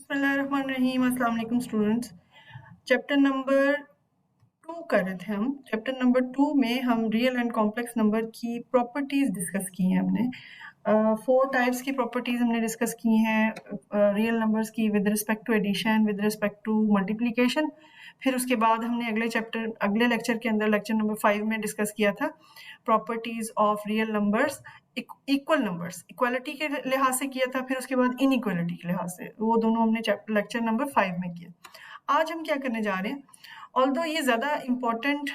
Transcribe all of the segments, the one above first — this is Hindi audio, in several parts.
बिस्मिल्लाहिर्रहमानिर्रहीम। अस्सलाम वालेकुम स्टूडेंट्स। चैप्टर नंबर 2 कर रहे थे हम। चैप्टर नंबर 2 में हम रियल एंड कॉम्प्लेक्स नंबर की प्रॉपर्टीज डिस्कस की हैं हमने। 4 टाइप्स की प्रॉपर्टीज हमने डिस्कस की हैं रियल नंबर्स की, with respect to addition, with respect to multiplication. फिर उसके बाद हमने अगले लेक्चर के अंदर लेक्चर नंबर 5 में डिस्कस किया था properties of real numbers, equal numbers, equality के लिहाज से किया था, फिर उसके बाद इनइक्वालिटी के लिहाज से। वो दोनों हमने लेक्चर नंबर 5 में किया। आज हम क्या करने जा रहे हैं, ऑल्दो ये ज़्यादा important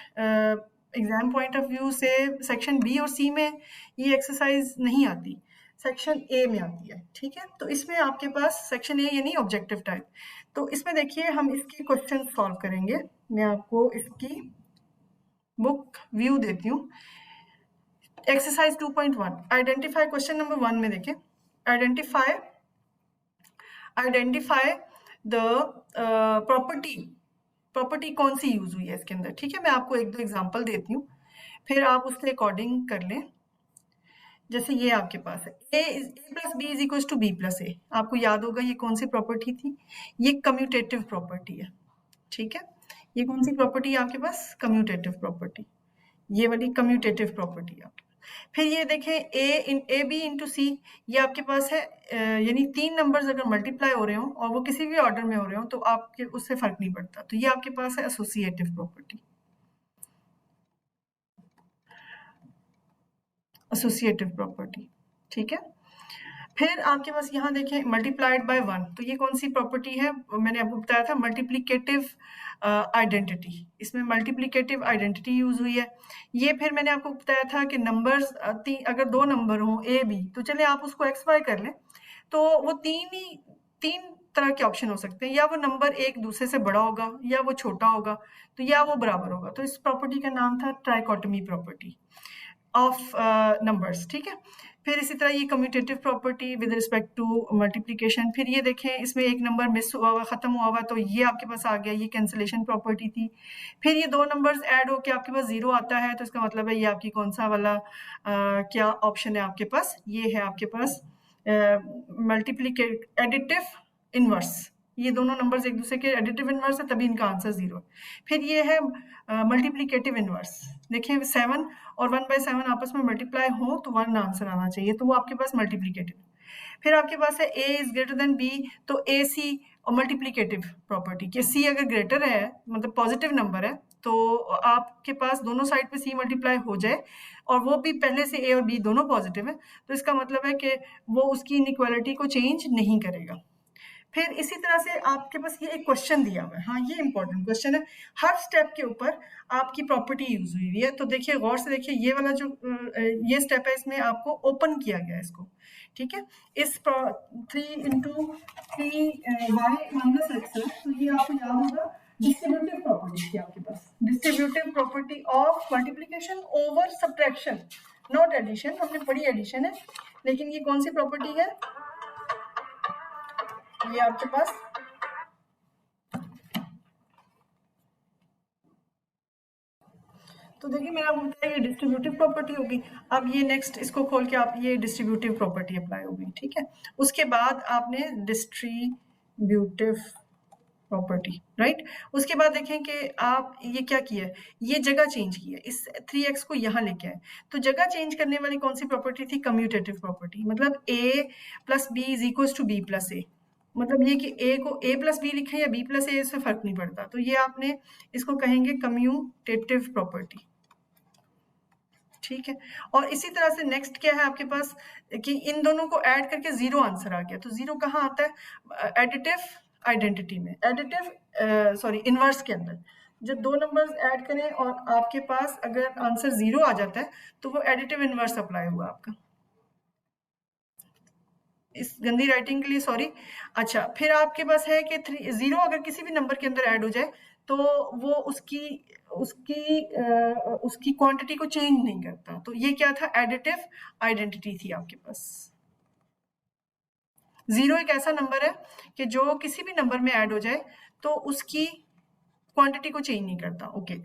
exam point of view से सेक्शन बी और सी में ये एक्सरसाइज नहीं आती, सेक्शन ए में आती है। ठीक है, तो इसमें आपके पास सेक्शन ए यानी ऑब्जेक्टिव टाइप। तो इसमें देखिए हम इसके क्वेश्चन सॉल्व करेंगे। मैं आपको इसकी बुक व्यू देती हूँ। एक्सरसाइज 2.1 आइडेंटिफाई, क्वेश्चन नंबर 1 में देखें, आइडेंटिफाई द प्रॉपर्टी कौन सी यूज हुई है इसके अंदर। ठीक है, मैं आपको 1-2 एग्जांपल देती हूँ, फिर आप उसके अकॉर्डिंग कर लें। जैसे ये आपके पास है a plus B is equal to B plus A. आपको याद होगा ये कौन सी प्रॉपर्टी थी, ये कम्यूटेटिव प्रॉपर्टी है। ठीक है, ये कौन सी प्रॉपर्टी है आपके पास, कम्यूटेटिव प्रॉपर्टी, ये वाली कम्यूटेटिव प्रॉपर्टी है आपके। फिर ये देखें ए बी इंटू सी, ये आपके पास है यानी 3 नंबर्स अगर मल्टीप्लाई हो रहे हो और वो किसी भी ऑर्डर में हो रहे हो तो आपके उससे फर्क नहीं पड़ता, तो ये आपके पास है एसोसिएटिव प्रॉपर्टी, एसोसिएटिव प्रॉपर्टी। ठीक है, फिर आपके पास यहाँ देखें मल्टीप्लाइड बाय 1, तो ये कौन सी प्रॉपर्टी है, मैंने आपको बताया था मल्टीप्लिकेटिव आइडेंटिटी। इसमें मल्टीप्लिकेटिव आइडेंटिटी यूज हुई है। ये फिर मैंने आपको बताया था कि नंबर्स अगर 2 नंबर हों ए बी, तो चले आप उसको एक्स वाई कर लें, तो वो तीन तरह के ऑप्शन हो सकते हैं, या वो नंबर एक दूसरे से बड़ा होगा, या वो छोटा होगा, तो या वो बराबर होगा। तो इस प्रॉपर्टी का नाम था ट्राइकोटमी प्रॉपर्टी ऑफ नंबर्स। ठीक है, फिर इसी तरह ये commutative property with respect to multiplication. फिर ये देखें इसमें एक नंबर मिस हुआ हुआ, खत्म हुआ हुआ, तो ये आपके पास आ गया, ये कैंसिलेशन प्रॉपर्टी थी। फिर ये 2 नंबर्स ऐड होके आपके पास 0 आता है, तो इसका मतलब है ये आपकी कौन सा वाला क्या ऑप्शन है आपके पास, ये है आपके पास मल्टीप्लिकेट एडिटिव इनवर्स। ये दोनों नंबर्स एक दूसरे के एडिटिव इनवर्स है, तभी इनका आंसर 0 है। फिर ये है मल्टीप्लिकेटिव इनवर्स। देखिए 7 और 1/7 आपस में मल्टीप्लाई हो तो 1 आंसर आना चाहिए, तो वो आपके पास मल्टीप्लिकेटिव। फिर आपके पास है a is greater than b, तो ए सी और मल्टीप्लिकेटिव प्रॉपर्टी कि c अगर ग्रेटर है, मतलब पॉजिटिव नंबर है, तो आपके पास दोनों साइड पे c मल्टीप्लाई हो जाए और वो भी पहले से a और b दोनों पॉजिटिव है, तो इसका मतलब है कि वो उसकी इनइक्वालिटी को चेंज नहीं करेगा। फिर इसी तरह से आपके पास ये एक क्वेश्चन दिया हुआ है, हाँ ये इंपॉर्टेंट क्वेश्चन है, हर स्टेप के ऊपर आपकी प्रॉपर्टी यूज हुई हुई है। तो देखिए गौर से देखिए, ये वाला जो ये स्टेप है, इसमें आपको ओपन किया गया है इसको। ठीक है, इस 3 इंटू 3 वाई माइनस एक्स है, तो ये आपको याद होगा डिस्ट्रीब्यूटिव प्रॉपर्टी थी आपके पास, distributive property of multiplication over subtraction, not addition. हमने पढ़ी एडिशन है, लेकिन ये कौन सी प्रॉपर्टी है, ये आपके पास तो देखिए मैंने आपको बताया ये डिस्ट्रीब्यूटिव प्रॉपर्टी होगी। अब ये नेक्स्ट इसको खोल के आप ये डिस्ट्रीब्यूटिव प्रॉपर्टी अप्लाई होगी। ठीक है, उसके बाद आपने डिस्ट्रीब्यूटिव प्रॉपर्टी, राइट। उसके बाद देखें कि आप ये क्या किया है, ये जगह चेंज की है, इस 3x को यहाँ लेके आए, तो जगह चेंज करने वाली कौन सी प्रॉपर्टी थी, कम्यूटेटिव प्रॉपर्टी। मतलब a plus B is equal to B plus A, मतलब ये कि a को a प्लस बी लिखें या b प्लस ए, इससे फर्क नहीं पड़ता, तो ये आपने इसको कहेंगे कम्यूटेटिव प्रॉपर्टी। ठीक है, और इसी तरह से नेक्स्ट क्या है आपके पास कि इन दोनों को ऐड करके 0 आंसर आ गया, तो 0 कहाँ आता है, एडिटिव आइडेंटिटी में, एडिटिव सॉरी इनवर्स के अंदर। जब 2 नंबर्स ऐड करें और आपके पास अगर आंसर 0 आ जाता है, तो वो एडिटिव इनवर्स अप्लाई हुआ आपका। इस गंदी राइटिंग के लिए सॉरी। अच्छा, फिर आपके पास है कि 0 अगर किसी भी नंबर के अंदर ऐड हो जाए, तो वो उसकी उसकी उसकी क्वांटिटी को चेंज नहीं करता, तो ये क्या था, एडिटिव आइडेंटिटी थी आपके पास। 0 एक ऐसा नंबर है कि जो किसी भी नंबर में ऐड हो जाए तो उसकी क्वांटिटी को चेंज नहीं करता। ओके,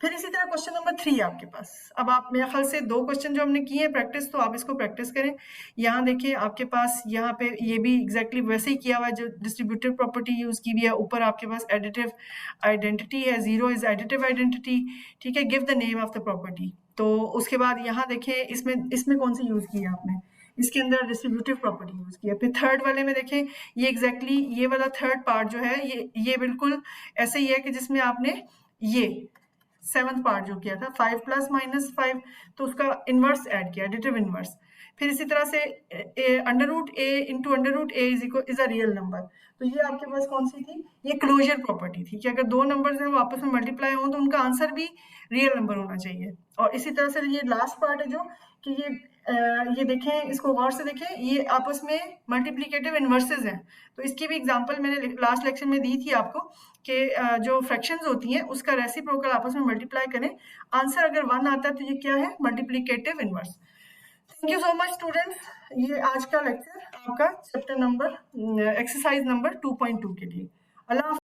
फिर इसी तरह क्वेश्चन नंबर 3 आपके पास। अब आप मेरे ख्याल से 2 क्वेश्चन जो हमने किए हैं प्रैक्टिस, तो आप इसको प्रैक्टिस करें। यहाँ देखिए आपके पास यहाँ पे ये भी एग्जैक्टली वैसे ही किया हुआ है जो डिस्ट्रीब्यूटिव प्रॉपर्टी यूज की हुई है। ऊपर आपके पास एडिटिव आइडेंटिटी है, 0 इज एडिटिव आइडेंटिटी, ठीक है। Give the name of the property. तो उसके बाद यहाँ देखिए इसमें कौन सी यूज की है आपने, इसके अंदर डिस्ट्रीब्यूटिव प्रॉपर्टी यूज की है। फिर थर्ड वाले में देखें, ये एग्जैक्टली ये वाला थर्ड पार्ट जो है ये बिल्कुल ऐसे ही है कि जिसमें आपने ये 7th पार्ट जो किया था 5 प्लस माइनस 5, तो उसका इनवर्स ऐड किया, एडिटिव इनवर्स। फिर इसी तरह से under root A into under root A is a real number. तो ये आपके पास कौन सी थी, ये क्लोजर प्रॉपर्टी थी कि अगर 2 नंबर्स हैं वो आपस में मल्टीप्लाई हो तो उनका आंसर भी रियल नंबर होना चाहिए। और इसी तरह से ये लास्ट पार्ट है जो कि ये देखें, इसको गौर से देखें, ये आपस में मल्टीप्लिकेटिव इन्वर्सेस हैं। तो इसकी भी एग्जांपल मैंने लास्ट लेक्चर में दी थी आपको कि जो फ्रैक्शंस होती हैं उसका रेसिप्रोकल आपस में मल्टीप्लाई करें, आंसर अगर 1 आता है तो ये क्या है, multiplicative inverse. Thank you so much students, ये आज का लेक्चर आपका चैप्टर नंबर एक्सरसाइज नंबर 2.2 के लिए। अल्लाह।